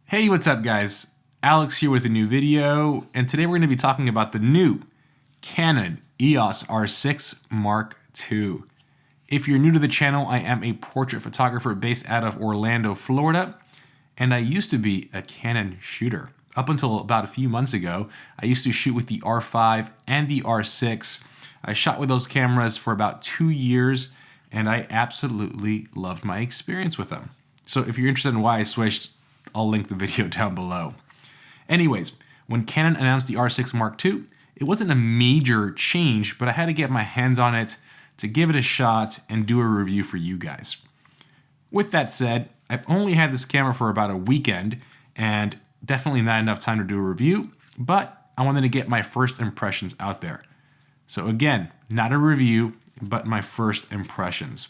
Hey, what's up guys? Alex here with a new video, and today we're going to be talking about the new Canon EOS R6 Mark II. If you're new to the channel, I am a portrait photographer based out of Orlando, Florida, and I used to be a Canon shooter. Up until about a few months ago, I used to shoot with the R5 and the R6. I shot with those cameras for about 2 years, and I absolutely loved my experience with them. So if you're interested in why I switched, I'll link the video down below. Anyways, when Canon announced the R6 Mark II, it wasn't a major change, but I had to get my hands on it to give it a shot and do a review for you guys. With that said, I've only had this camera for about a weekend and definitely not enough time to do a review, but I wanted to get my first impressions out there. So again, not a review, but my first impressions.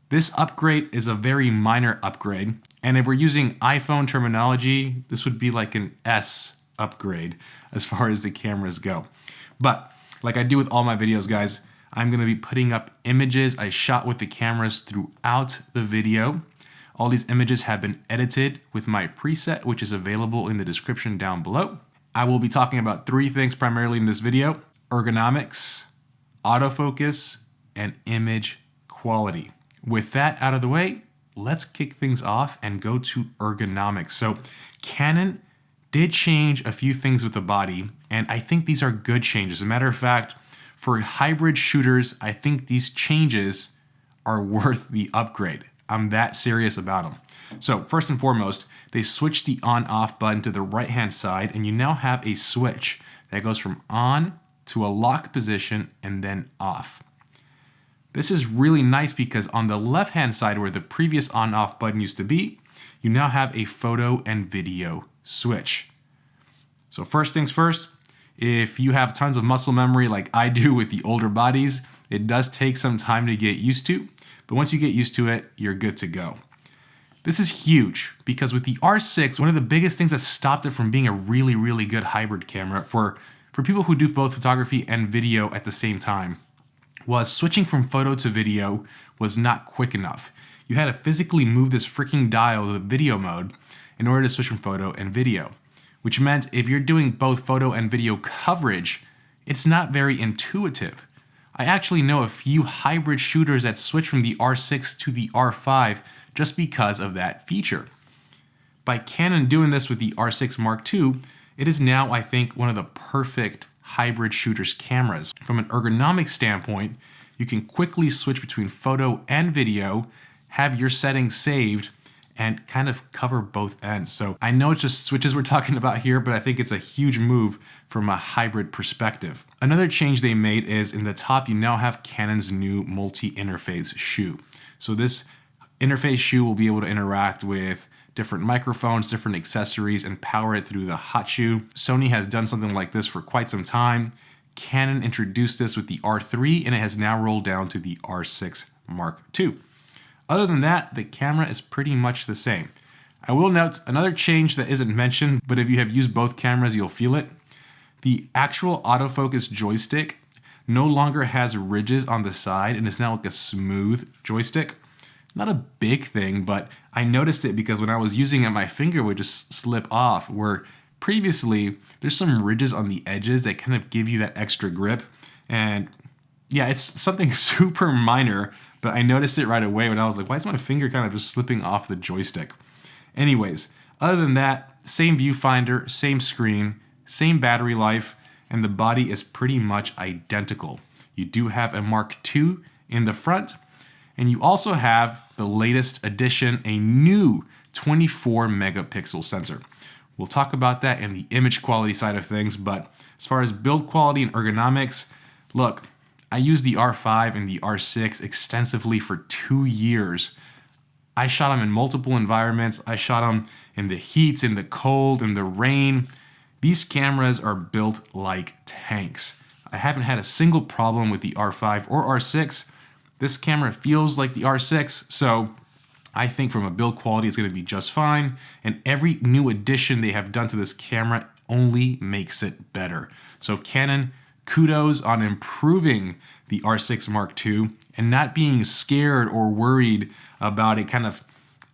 This upgrade is a very minor upgrade, and if we're using iPhone terminology, this would be like an S upgrade as far as the cameras go. But like I do with all my videos, guys, I'm going to be putting up images I shot with the cameras throughout the video. All these images have been edited with my preset, which is available in the description down below. I will be talking about 3 things primarily in this video: ergonomics, autofocus, and image quality. With that out of the way, let's kick things off and go to ergonomics. So Canon did change a few things with the body, and I think these are good changes. As a matter of fact, for hybrid shooters, I think these changes are worth the upgrade. I'm that serious about them. So first and foremost, they switched the on-off button to the right-hand side, and you now have a switch that goes from on to a lock position and then off. This is really nice because on the left-hand side where the previous on-off button used to be, you now have a photo and video switch. So first things first, if you have tons of muscle memory like I do with the older bodies, it does take some time to get used to, but once you get used to it, you're good to go. This is huge because with the R6, one of the biggest things that stopped it from being a really, really good hybrid camera for people who do both photography and video at the same time was switching from photo to video was not quick enough. You had to physically move this freaking dial to the video mode in order to switch from photo and video, which meant if you're doing both photo and video coverage, it's not very intuitive. I actually know a few hybrid shooters that switch from the R6 to the R5 just because of that feature. By Canon doing this with the R6 Mark II, it is now, I think, one of the perfect hybrid shooters cameras. From an ergonomic standpoint, you can quickly switch between photo and video, have your settings saved, and kind of cover both ends. So I know it's just switches we're talking about here, but I think it's a huge move from a hybrid perspective. Another change they made is in the top, you now have Canon's new multi-interface shoe. So this interface shoe will be able to interact with different microphones, different accessories, and power it through the hot shoe. Sony has done something like this for quite some time. Canon introduced this with the R3, and it has now rolled down to the R6 Mark II. Other than that, the camera is pretty much the same. I will note another change that isn't mentioned, but if you have used both cameras, you'll feel it. The actual autofocus joystick no longer has ridges on the side and is now like a smooth joystick. Not a big thing, but I noticed it because when I was using it, my finger would just slip off, where previously there's some ridges on the edges that kind of give you that extra grip. And yeah, it's something super minor, but I noticed it right away when I was like, why is my finger kind of just slipping off the joystick? Anyways, other than that, same viewfinder, same screen, same battery life, and the body is pretty much identical. You do have a Mark II in the front, and you also have the latest addition, a new 24 megapixel sensor. We'll talk about that in the image quality side of things, but as far as build quality and ergonomics, look, I used the R5 and the R6 extensively for 2 years. I shot them in multiple environments. I shot them in the heat, in the cold, in the rain. These cameras are built like tanks. I haven't had a single problem with the R5 or R6. This camera feels like the R6, so I think from a build quality it's going to be just fine, and every new addition they have done to this camera only makes it better. So Canon, kudos on improving the R6 Mark II and not being scared or worried about it kind of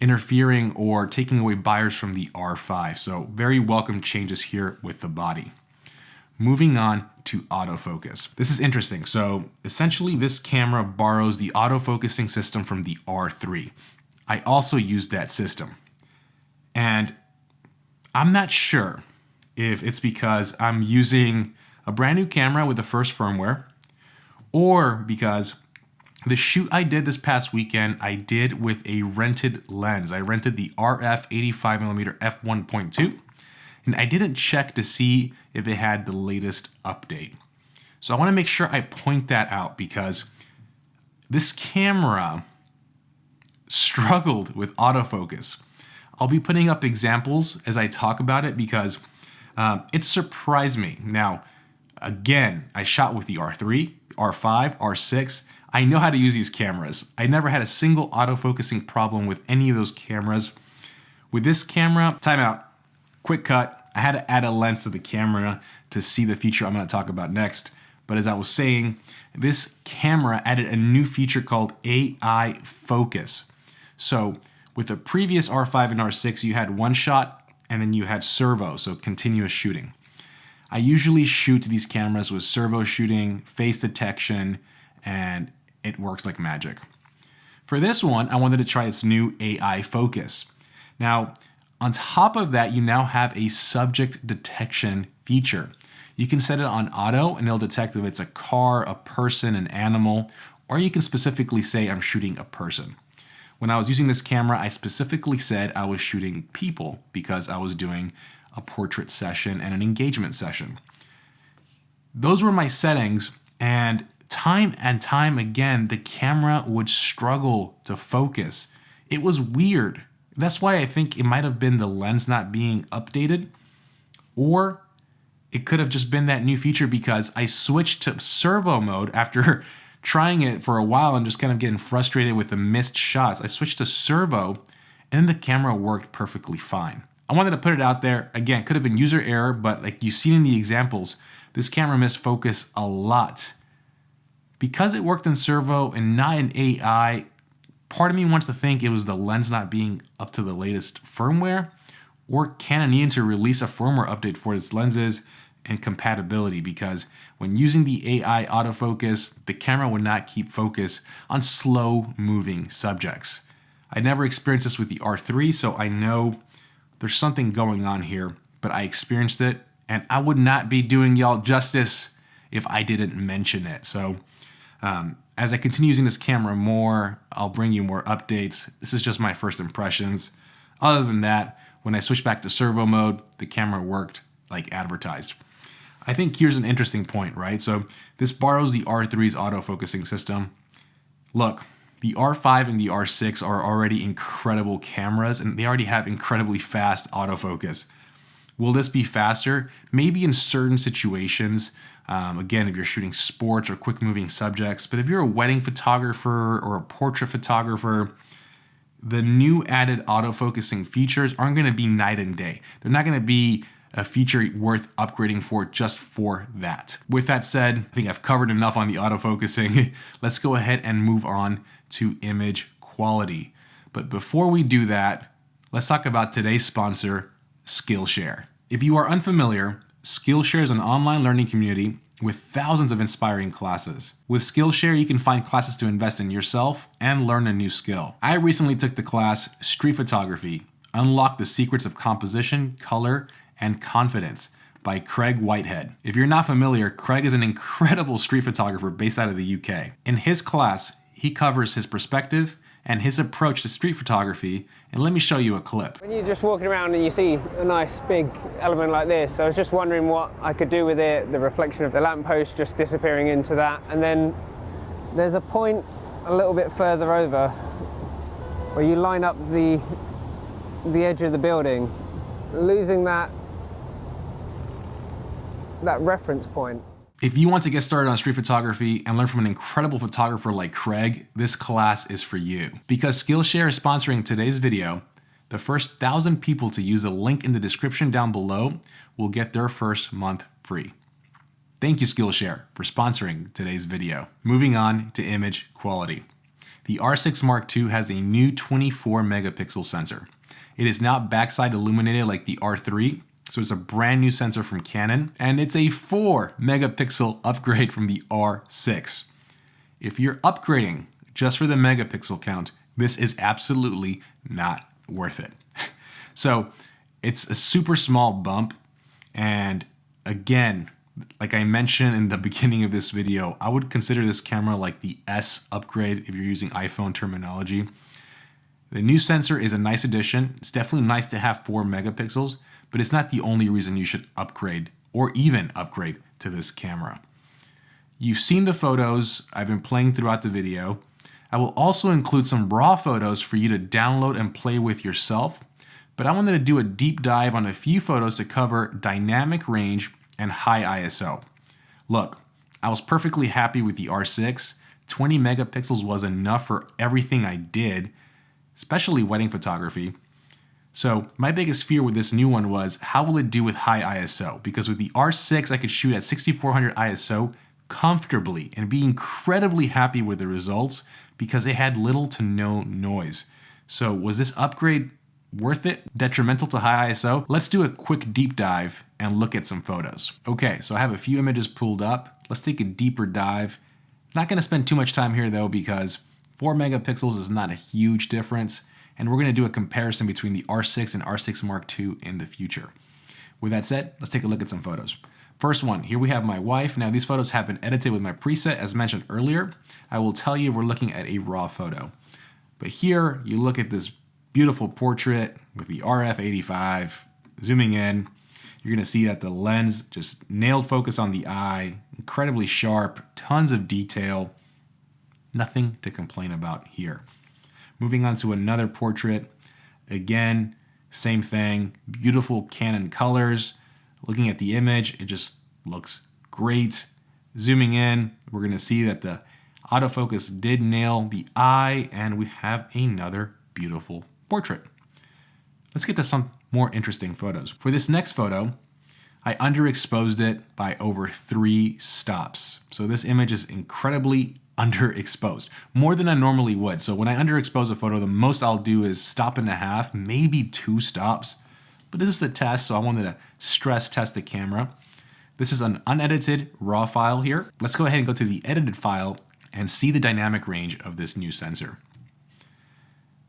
interfering or taking away buyers from the R5. So very welcome changes here with the body. Moving on to autofocus. This is interesting. So essentially this camera borrows the autofocusing system from the R3. I also use that system. And I'm not sure if it's because I'm using a brand new camera with the first firmware, or because the shoot I did this past weekend, I did with a rented lens. I rented the RF 85mm f1.2, and I didn't check to see if it had the latest update. So I want to make sure I point that out, because this camera struggled with autofocus. I'll be putting up examples as I talk about it, because it surprised me. Now, again, I shot with the R3, R5, R6. I know how to use these cameras. I never had a single autofocusing problem with any of those cameras. With this camera, timeout, quick cut. I had to add a lens to the camera to see the feature I'm going to talk about next. But as I was saying, this camera added a new feature called AI Focus. So with the previous R5 and R6, you had one shot and then you had servo, so continuous shooting. I usually shoot these cameras with servo shooting, face detection, and it works like magic. For this one, I wanted to try its new AI Focus. Now, on top of that, you now have a subject detection feature. You can set it on auto and it'll detect if it's a car, a person, an animal, or you can specifically say I'm shooting a person. When I was using this camera, I specifically said I was shooting people because I was doing a portrait session and an engagement session. Those were my settings, and time again, the camera would struggle to focus. It was weird. That's why I think it might have been the lens not being updated, or it could have just been that new feature, because I switched to servo mode after trying it for a while and just kind of getting frustrated with the missed shots. I switched to servo and the camera worked perfectly fine. I wanted to put it out there. Again, could have been user error, but like you've seen in the examples, this camera missed focus a lot. Because it worked in servo and not in AI, part of me wants to think it was the lens not being up to the latest firmware, or Canon needing to release a firmware update for its lenses and compatibility, because when using the AI autofocus, the camera would not keep focus on slow moving subjects. I never experienced this with the R3, so I know there's something going on here, but I experienced it, and I would not be doing y'all justice if I didn't mention it. So as I continue using this camera more, I'll bring you more updates. This is just my first impressions. Other than that, when I switched back to servo mode, the camera worked like advertised. I think here's an interesting point, right? So this borrows the R3's autofocusing system. Look, the R5 and the R6 are already incredible cameras, and they already have incredibly fast autofocus. Will this be faster? Maybe in certain situations. Again, if you're shooting sports or quick moving subjects, but if you're a wedding photographer or a portrait photographer, the new added autofocusing features aren't going to be night and day. They're not going to be a feature worth upgrading for just for that. With that said, I think I've covered enough on the autofocusing. Let's go ahead and move on to image quality. But before we do that, let's talk about today's sponsor, Skillshare. If you are unfamiliar, Skillshare is an online learning community with thousands of inspiring classes. With Skillshare, you can find classes to invest in yourself and learn a new skill. I recently took the class Street Photography, Unlock the Secrets of Composition, Color, and Confidence by Craig Whitehead. If you're not familiar, Craig is an incredible street photographer based out of the UK. In his class, he covers his perspective and his approach to street photography, and let me show you a clip. When you're just walking around and you see a nice big element like this, I was just wondering what I could do with it, the reflection of the lamppost just disappearing into that, and then there's a point a little bit further over where you line up the edge of the building, losing that reference point. If you want to get started on street photography and learn from an incredible photographer like Craig, this class is for you. Because Skillshare is sponsoring today's video, the first 1,000 people to use the link in the description down below will get their first month free. Thank you, Skillshare, for sponsoring today's video. Moving on to image quality. The R6 Mark II has a new 24 megapixel sensor. It is not backside illuminated like the R3, so it's a brand new sensor from Canon, and it's a 4 megapixel upgrade from the R6. If you're upgrading just for the megapixel count, this is absolutely not worth it. So it's a super small bump, and again, like I mentioned in the beginning of this video, I would consider this camera like the S upgrade if you're using iPhone terminology. The new sensor is a nice addition. It's definitely nice to have 4 megapixels, but it's not the only reason you should upgrade or even upgrade to this camera. You've seen the photos I've been playing throughout the video. I will also include some raw photos for you to download and play with yourself, but I wanted to do a deep dive on a few photos to cover dynamic range and high ISO. Look, I was perfectly happy with the R6. 20 megapixels was enough for everything I did, especially wedding photography. So my biggest fear with this new one was, how will it do with high ISO? Because with the R6, I could shoot at 6400 ISO comfortably and be incredibly happy with the results because it had little to no noise. So was this upgrade worth it? Detrimental to high ISO? Let's do a quick deep dive and look at some photos. Okay, so I have a few images pulled up. Let's take a deeper dive. Not gonna spend too much time here though, because 4 megapixels is not a huge difference, and we're gonna do a comparison between the R6 and R6 Mark II in the future. With that said, let's take a look at some photos. First one, here we have my wife. Now these photos have been edited with my preset as mentioned earlier. I will tell you we're looking at a raw photo. But here you look at this beautiful portrait with the RF85. Zooming in, you're gonna see that the lens just nailed focus on the eye, incredibly sharp, tons of detail, nothing to complain about here. Moving on to another portrait, again, same thing, beautiful Canon colors. Looking at the image, it just looks great. Zooming in, we're gonna see that the autofocus did nail the eye, and we have another beautiful portrait. Let's get to some more interesting photos. For this next photo, I underexposed it by over 3 stops. So this image is incredibly underexposed, more than I normally would. So when I underexpose a photo, the most I'll do is 1.5 stops, maybe 2 stops. But this is a test, so I wanted to stress test the camera. This is an unedited raw file here. Let's go ahead and go to the edited file and see the dynamic range of this new sensor.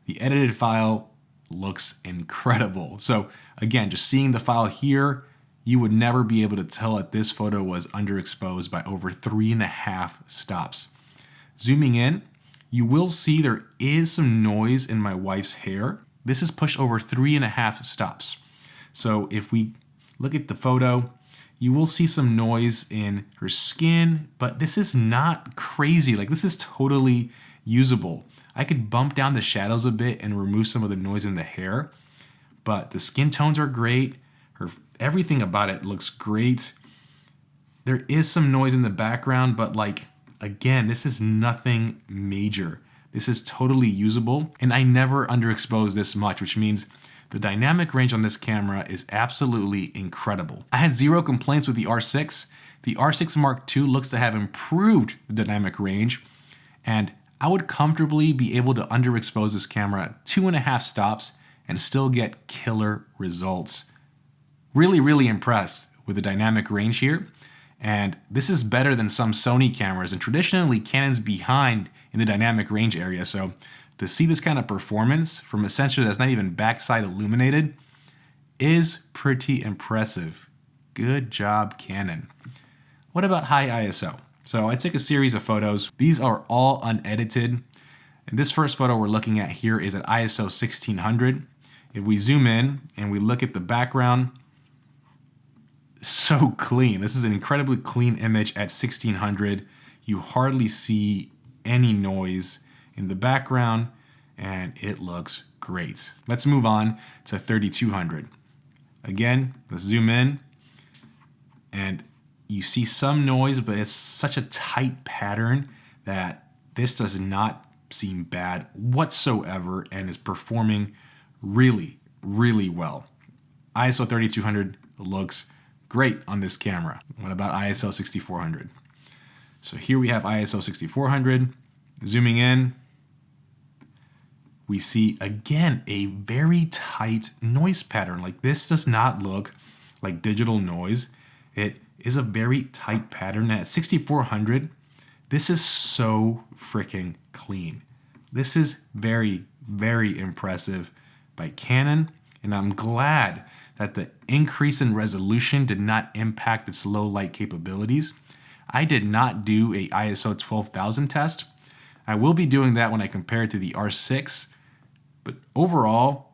The edited file looks incredible. So again, just seeing the file here, you would never be able to tell that this photo was underexposed by over 3.5 stops. Zooming in, you will see there is some noise in my wife's hair. This is pushed over 3.5 stops. So if we look at the photo, you will see some noise in her skin, but this is not crazy. Like, this is totally usable. I could bump down the shadows a bit and remove some of the noise in the hair, but the skin tones are great. Everything about it looks great. There is some noise in the background, but like, again, this is nothing major. This is totally usable, and I never underexpose this much, which means the dynamic range on this camera is absolutely incredible. I had 0 complaints with the R6. The R6 Mark II looks to have improved the dynamic range, and I would comfortably be able to underexpose this camera at 2.5 stops and still get killer results. Really, really impressed with the dynamic range here. And this is better than some Sony cameras, and traditionally Canon's behind in the dynamic range area. So to see this kind of performance from a sensor that's not even backside illuminated is pretty impressive. Good job, Canon. What about high ISO? So I took a series of photos. These are all unedited. And this first photo we're looking at here is at ISO 1600. If we zoom in and we look at the background, so clean. This is an incredibly clean image at 1600. You hardly see any noise in the background, and it looks great. Let's move on to 3200. Again, let's zoom in, and you see some noise, but it's such a tight pattern that this does not seem bad whatsoever and is performing really, really well. ISO 3200 looks great on this camera. What about ISO 6400? So here we have ISO 6400. Zooming in, we see again a very tight noise pattern. Like, this does not look like digital noise. It is a very tight pattern. And at 6400, this is so freaking clean. This is very, very impressive by Canon, and I'm glad that the increase in resolution did not impact its low light capabilities. I did not do a ISO 12,000 test. I will be doing that when I compare it to the R6, but overall,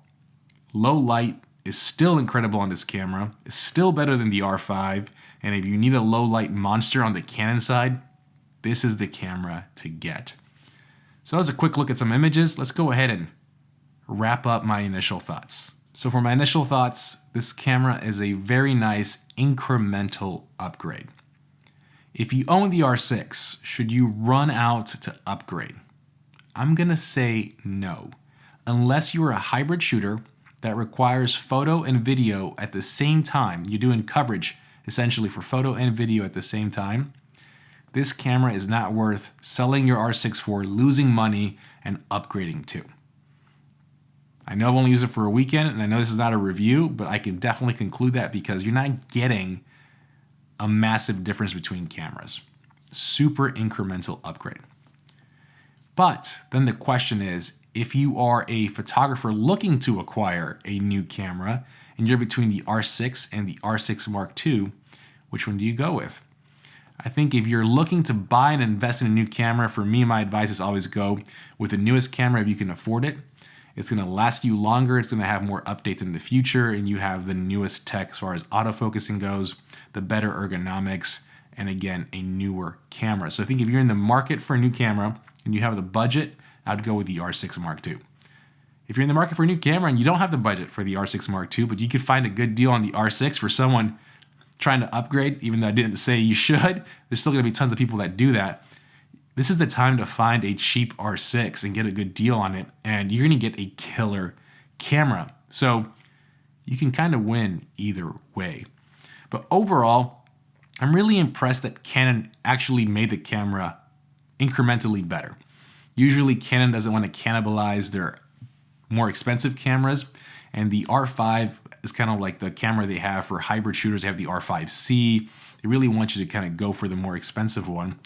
low light is still incredible on this camera. It's still better than the R5, and if you need a low light monster on the Canon side, this is the camera to get. So that was a quick look at some images. Let's go ahead and wrap up my initial thoughts. So for my initial thoughts, this camera is a very nice incremental upgrade. If you own the R6, should you run out to upgrade? I'm gonna say no, unless you're a hybrid shooter that requires photo and video at the same time. You're doing coverage essentially for photo and video at the same time. This camera is not worth selling your R6 for, losing money, and upgrading to. I know I've only used it for a weekend, and I know this is not a review, but I can definitely conclude that because you're not getting a massive difference between cameras. Super incremental upgrade. But then the question is, if you are a photographer looking to acquire a new camera, and you're between the R6 and the R6 Mark II, which one do you go with? I think if you're looking to buy and invest in a new camera, for me, my advice is always go with the newest camera if you can afford it. It's going to last you longer. It's going to have more updates in the future, and you have the newest tech as far as autofocusing goes, the better ergonomics, and again, a newer camera. So I think if you're in the market for a new camera and you have the budget, I'd go with the R6 Mark II. If you're in the market for a new camera and you don't have the budget for the R6 Mark II, but you could find a good deal on the R6 for someone trying to upgrade, even though I didn't say you should, there's still going to be tons of people that do that. This is the time to find a cheap R6 and get a good deal on it, and you're going to get a killer camera. So you can kind of win either way. But overall, I'm really impressed that Canon actually made the camera incrementally better. Usually Canon doesn't want to cannibalize their more expensive cameras, and the R5 is kind of like the camera they have for hybrid shooters. They have the R5C. They really want you to kind of go for the more expensive one,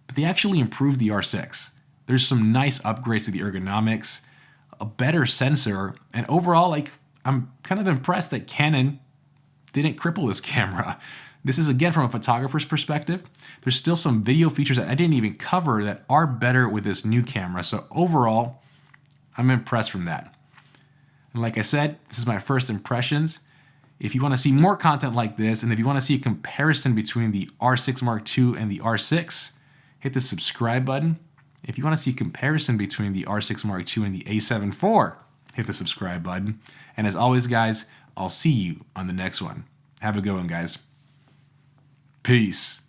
but they actually improved the R6. There's some nice upgrades to the ergonomics, a better sensor, and overall, like, I'm kind of impressed that Canon didn't cripple this camera. This is, again, from a photographer's perspective. There's still some video features that I didn't even cover that are better with this new camera. So overall, I'm impressed from that. And like I said, this is my first impressions. If you want to see more content like this, and if you want to see a comparison between the R6 Mark II and the R6, hit the subscribe button. If you want to see a comparison between the R6 Mark II and the A7 IV, hit the subscribe button. And as always, guys, I'll see you on the next one. Have a good one, guys. Peace.